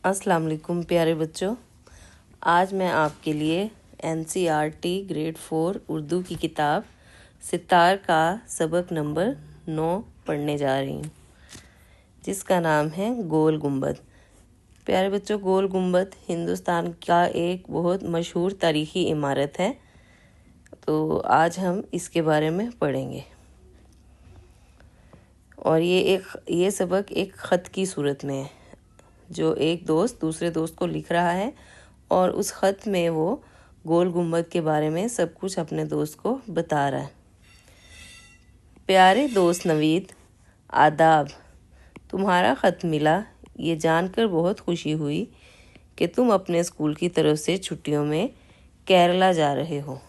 अस्सलाम वालेकुम प्यारे बच्चों। आज मैं आपके लिए NCERT ग्रेड 4 उर्दू की किताब सितार का सबक नंबर 9 पढ़ने जा रही हूँ, जिसका नाम है गोल गुंबद। प्यारे बच्चों, गोल गुंबद हिंदुस्तान का एक बहुत मशहूर तारीख़ी इमारत है, तो आज हम इसके बारे में पढ़ेंगे। और ये सबक एक ख़त की सूरत में है, जो एक दोस्त दूसरे दोस्त को लिख रहा है और उस ख़त में वो गोल गुंबद के बारे में सब कुछ अपने दोस्त को बता रहा है। प्यारे दोस्त नवीद, आदाब। तुम्हारा ख़त मिला, ये जानकर बहुत खुशी हुई कि तुम अपने स्कूल की तरफ से छुट्टियों में केरला जा रहे हो।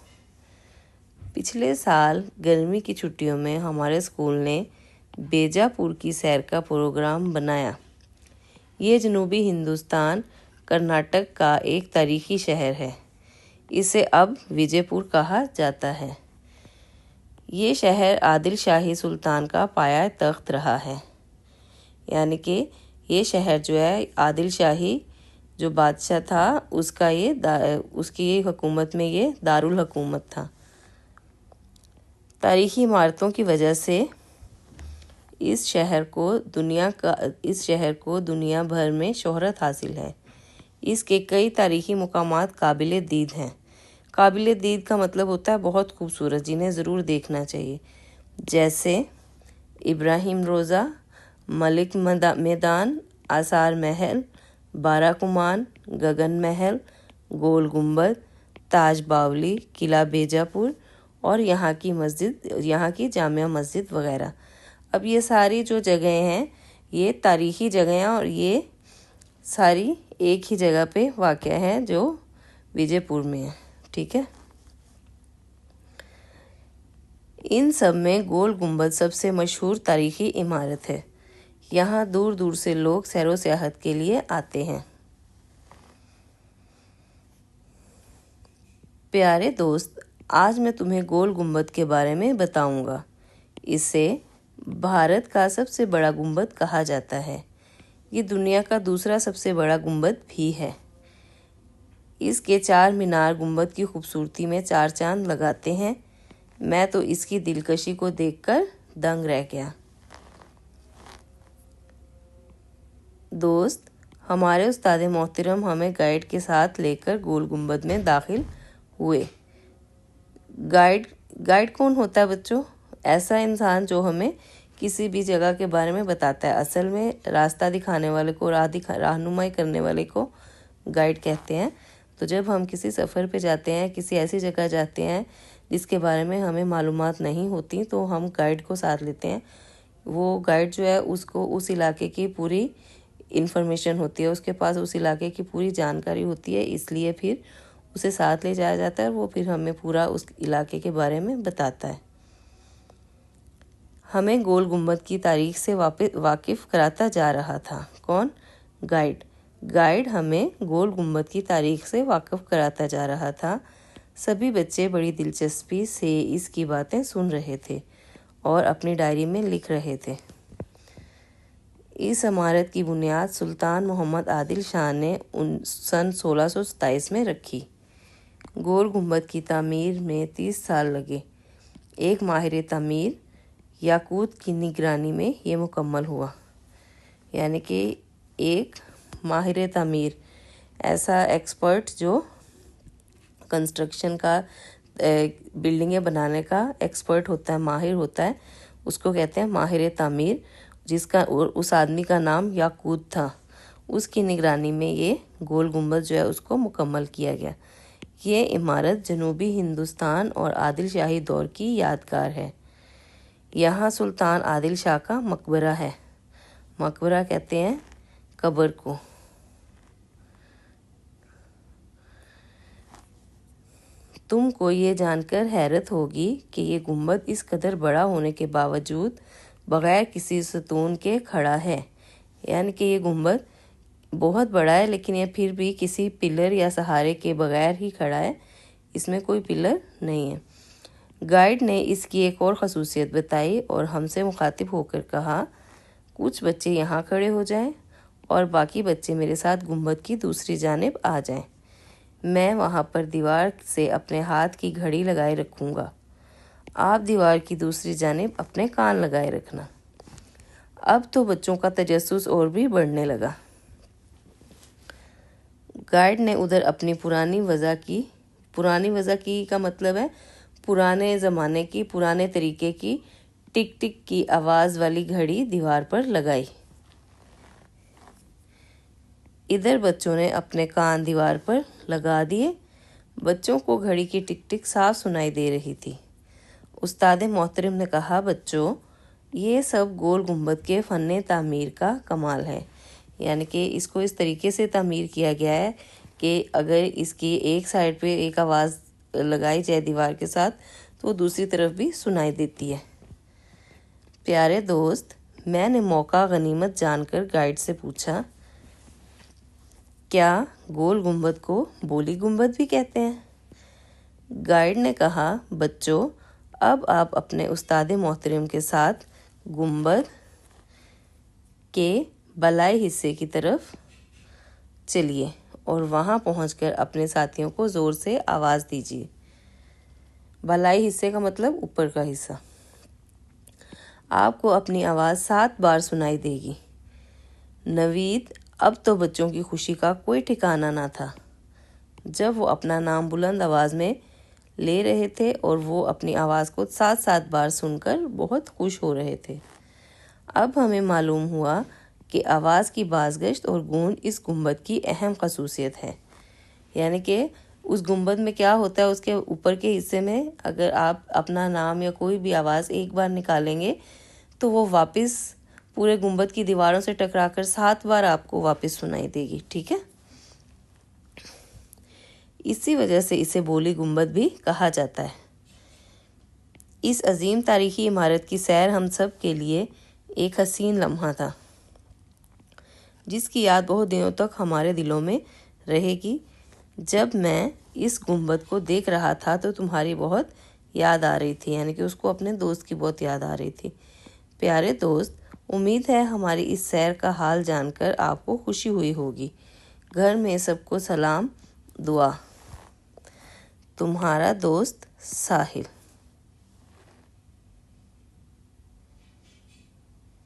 पिछले साल गर्मी की छुट्टियों में हमारे स्कूल ने बीजापुर की सैर का प्रोग्राम बनाया। ये जनूबी हिंदुस्तान कर्नाटक का एक तारीख़ी शहर है। इसे अब विजयपुर कहा जाता है। ये शहर आदिल शाही सुल्तान का पाया तख्त रहा है, यानी कि ये शहर जो है आदिल शाही जो बादशाह था उसकी हुकूमत में ये दारुल हुकूमत था। तारीख़ी इमारतों की वजह से इस शहर को दुनिया भर में शोहरत हासिल है। इसके कई तारीख़ी मकामात काबिल दीद हैं। काबिल दीद का मतलब होता है बहुत खूबसूरत, जिन्हें ज़रूर देखना चाहिए, जैसे इब्राहिम रोज़ा, मलिक मैदान, आसार महल, बाराकुमान, गगन महल, गोल गुंबद, ताज बावली, किला बीजापुर और यहाँ की जामिया मस्जिद वगैरह। अब ये सारी जो जगह हैं ये तारीख़ी जगह हैं और ये सारी एक ही जगह पे वाक़ है जो विजयपुर में है। ठीक है। इन सब में गोल गुंबद सबसे मशहूर तारीख़ी इमारत है। यहाँ दूर दूर से लोग सैर व सियाहत के लिए आते हैं। प्यारे दोस्त, आज मैं तुम्हें गोल गुंबद के बारे में बताऊंगा। इसे भारत का सबसे बड़ा गुंबद कहा जाता है। ये दुनिया का दूसरा सबसे बड़ा गुंबद भी है। इसके 4 मीनार गुंबद की खूबसूरती में 4 चांद लगाते हैं। मैं तो इसकी दिलकशी को देखकर दंग रह गया। दोस्त, हमारे उस्ताद मोहतरम हमें गाइड के साथ लेकर गोल गुंबद में दाखिल हुए। गाइड कौन होता है बच्चों? ऐसा इंसान जो हमें किसी भी जगह के बारे में बताता है। असल में रास्ता दिखाने वाले को, रहनुमाई करने वाले को गाइड कहते हैं। तो जब हम किसी सफ़र पे जाते हैं, किसी ऐसी जगह जाते हैं जिसके बारे में हमें मालूमात नहीं होती, तो हम गाइड को साथ लेते हैं। वो गाइड जो है उसको उस इलाके की पूरी इन्फॉर्मेशन होती है, उसके पास उस इलाके की पूरी जानकारी होती है, इसलिए फिर उसे साथ ले जाया जाता है और वो फिर हमें पूरा उस इलाके के बारे में बताता है। हमें गोल गुंबद की तारीख से वाकिफ़ कराता जा रहा था। कौन? गाइड हमें गोल गुंबद की तारीख से वाकिफ़ कराता जा रहा था। सभी बच्चे बड़ी दिलचस्पी से इसकी बातें सुन रहे थे और अपनी डायरी में लिख रहे थे। इस इमारत की बुनियाद सुल्तान मोहम्मद आदिल शाह ने सन 1627 में रखी। गोल गुंबद की तामीर में 30 साल लगे। एक माहिर तामीर याकूत की निगरानी में ये मुकम्मल हुआ। यानी कि एक माहिर तामीर, ऐसा एक्सपर्ट जो कंस्ट्रक्शन का, बिल्डिंगें बनाने का एक्सपर्ट होता है, माहिर होता है, उसको कहते हैं माहिर तामीर, जिसका उस आदमी का नाम याकूत था। उसकी निगरानी में ये गोल गुंबद जो है उसको मुकम्मल किया गया। ये इमारत जनूबी हिंदुस्तान और आदिल शाही दौर की यादगार है। यहाँ सुल्तान आदिल शाह का मकबरा है। मकबरा कहते हैं कब्र को। तुमको ये जानकर हैरत होगी कि ये गुंबद इस कदर बड़ा होने के बावजूद बग़ैर किसी सतून के खड़ा है। यानी कि ये गुंबद बहुत बड़ा है, लेकिन ये फिर भी किसी पिलर या सहारे के बगैर ही खड़ा है, इसमें कोई पिलर नहीं है। गाइड ने इसकी एक और ख़ासियत बताई और हमसे मुखातिब होकर कहा, कुछ बच्चे यहाँ खड़े हो जाएं اور باقی بچے میرے ساتھ گنبد کی دوسری جانب آ جائیں۔ میں وہاں پر دیوار سے اپنے ہاتھ کی گھڑی لگائے رکھوں گا، آپ دیوار کی دوسری جانب اپنے کان لگائے رکھنا۔ اب تو بچوں کا تجسس اور بھی بڑھنے لگا۔ گائیڈ نے ادھر اپنی پرانی وضع کی کا مطلب ہے پرانے زمانے کی، پرانے طریقے کی ٹک ٹک کی آواز والی گھڑی دیوار پر لگائی۔ ادھر بچوں نے اپنے کان دیوار پر لگا دیے۔ بچوں کو گھڑی کی ٹک ٹک صاف سنائی دے رہی تھی۔ استاد محترم نے کہا، بچوں، یہ سب گول گنبد کے فن تعمیر کا کمال ہے، یعنی کہ اس کو اس طریقے سے تعمیر کیا گیا ہے کہ اگر اس کی ایک سائڈ پہ ایک آواز لگائی جائے دیوار کے ساتھ تو دوسری طرف بھی سنائی دیتی ہے۔ پیارے دوست، میں نے موقع غنیمت جان کر گائیڈ سے پوچھا، کیا گول گنبد کو بولی گنبد بھی کہتے ہیں؟ گائیڈ نے کہا، بچوں، اب آپ اپنے استاد محترم کے ساتھ گنبد کے بالائی حصے کی طرف چلیے اور وہاں پہنچ کر اپنے ساتھیوں کو زور سے آواز دیجیے۔ بالائی حصے کا مطلب اوپر کا حصہ۔ آپ کو اپنی آواز 7 بار سنائی دے گی۔ نوید، اب تو بچوں کی خوشی کا کوئی ٹھکانہ نہ تھا جب وہ اپنا نام بلند آواز میں لے رہے تھے اور وہ اپنی آواز کو 7 بار سن کر بہت خوش ہو رہے تھے۔ اب ہمیں معلوم ہوا کہ آواز کی بازگشت اور گونج اس گنبد کی اہم خصوصیت ہے، یعنی کہ اس گنبد میں کیا ہوتا ہے، اس کے اوپر کے حصے میں اگر آپ اپنا نام یا کوئی بھی آواز ایک بار نکالیں گے تو وہ واپس پورے گنبد کی دیواروں سے ٹکرا کر 7 بار آپ کو واپس سنائی دے گی، ٹھیک ہے؟ اسی وجہ سے اسے بولی گنبد بھی کہا جاتا ہے۔ اس عظیم تاریخی عمارت کی سیر ہم سب کے لیے ایک حسین لمحہ تھا، جس کی یاد بہت دنوں تک ہمارے دلوں میں رہے گی۔ جب میں اس گنبد کو دیکھ رہا تھا تو تمہاری بہت یاد آ رہی تھی، یعنی کہ اس کو اپنے دوست کی بہت یاد آ رہی تھی۔ پیارے دوست، امید ہے ہماری اس سیر کا حال جان کر آپ کو خوشی ہوئی ہوگی۔ گھر میں سب کو سلام، دعا۔ تمہارا دوست ساحل۔